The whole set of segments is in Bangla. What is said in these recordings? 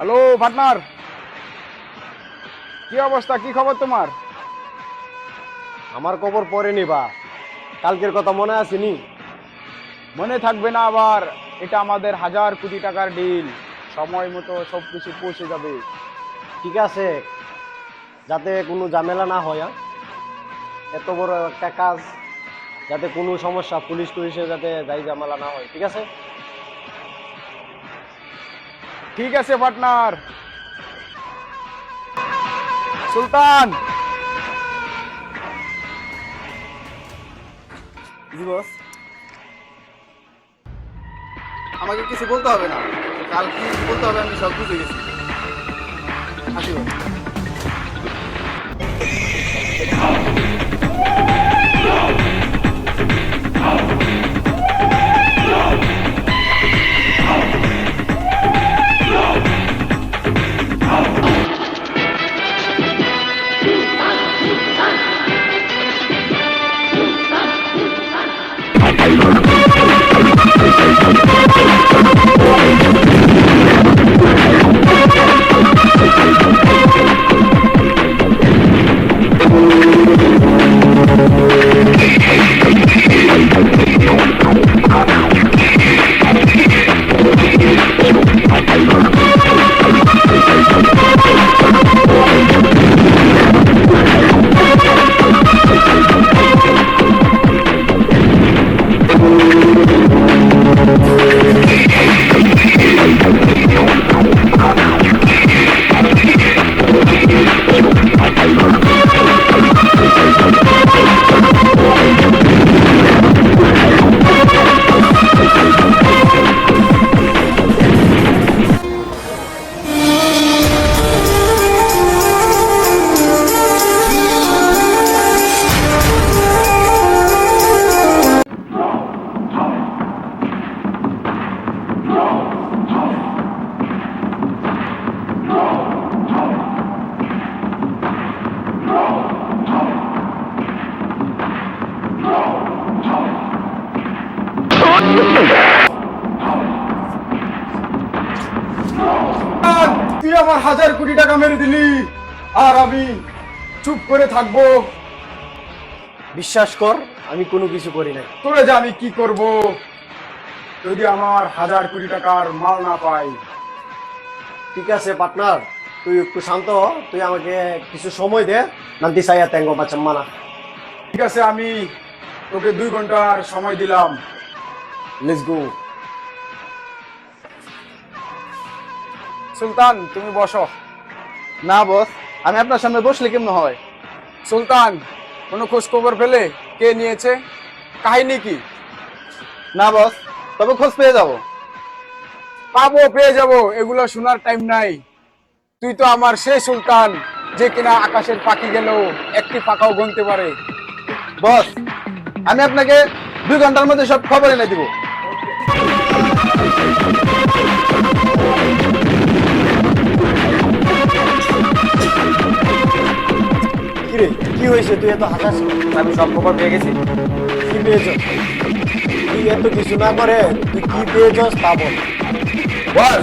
হ্যালো পার্টনার, কি অবস্থা, কি খবর তোমার? আমার খবর পরে নিবা। কালকের কথা মনে আসেনি? মনে থাকবে না আবার? এটা আমাদের 1000 কোটি টাকার ডিল, সময় মতো সবকিছু পৌঁছে যাবে। ঠিক আছে, যাতে কোনো ঝামেলা না হয়, হ্যাঁ? এত বড় একটা কাজ, যাতে কোনো সমস্যা পুলিশ টুলিশে যাতে যাই ঝামেলা না হয়, ঠিক আছে? ঠিক আছে পার্টনার। সুলতান, জি বস, আমাকে কিছু বলতে হবে না। কাল কি বলতে হবে আমি সব বুঝে গেছি। আসি বস। তুই আমার 1000 কোটি টাকা মেরে দিলি, আর আমি চুপ করে থাকবো? বিশ্বাস কর, আমি কোনো কিছু করি নাই। তোরে যে আমি কি করব যদি আমার 1000 কোটি টাকার মাল না পাই? ঠিক আছে পার্টনার, তুই একটু শান্ত হ, তুই আমাকে কিছু সময় দে। নান্তি সাইয়া তেঙ্গো মানা। ঠিক আছে, আমি তোকে 2 ঘন্টার সময় দিলাম। Let's go. সুলতান, তুমি বসো। না বস, আমি আপনার সামনে বসলে কেমন হয়? সুলতান, কোনো খোঁজ খবর পেলে? কে নিয়েছে? কাহিনী কি? না বস, তবে খোঁজ পেয়ে যাব। পাবো, পেয়ে যাবো, এগুলো শোনার টাইম নাই। তুই তো আমার সেই সুলতান যে কিনা আকাশের পাখি গেলেও একটি পাখাও গুনতে পারে। বস, আমি আপনাকে 2 ঘন্টার মধ্যে সব খবর এনে দিব। কিরে, কি হয়েছে? তুই এত হাসাস কেন? আমি সব খবর পেয়ে গেছি। কি পেয়েছ? তুই এত কিছু না করে তুই কি পেয়েছস তা বল। বল।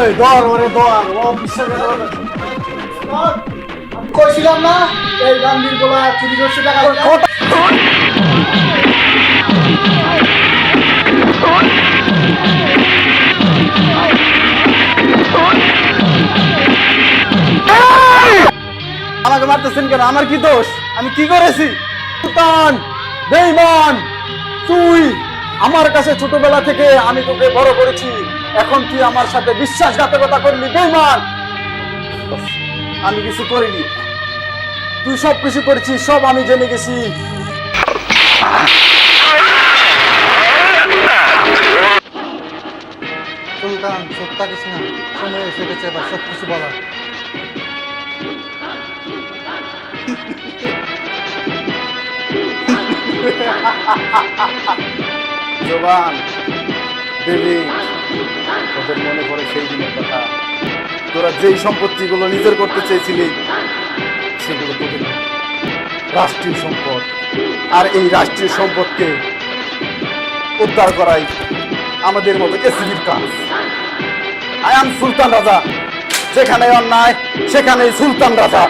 এই দর ওরে দর, ও বিশ্বাস করে। কইছিলাম না এই গান্ধীর গোলা চুরি করছে টাকা দিয়ে? আমাকে মারতেছেন কেন? আমার কি দোষ? আমি কি করেছি? সুলতান, বেঈমান, তুই আমার কাছে ছোটবেলা থেকে আমি তোকে বড় করেছি, এখন তুই আমার সাথে বিশ্বাসঘাতকতা করলি, বেঈমান। আমি কিছু করিনি। তুই সব কিছু করেছিস, সব আমি জেনে গেছি। সুলতান, সত্য কিছু না, সময় এসে গেছে এবার সব কিছু বলার। জোবান দেবী, তোদের মনে পড়ে সেই দিনের কথা? তোরা যেই সম্পত্তিগুলো নিজের করতে চেয়েছিলি সেগুলো তোদের না। রাষ্ট্রীয় সম্পদ, আর এই রাষ্ট্রীয় সম্পদকে উদ্ধার করাই আমাদের মতো এসিবির কাজ। আই এম সুলতান রাজা, যেখানে অন্যায় সেখানেই সুলতান রাজা।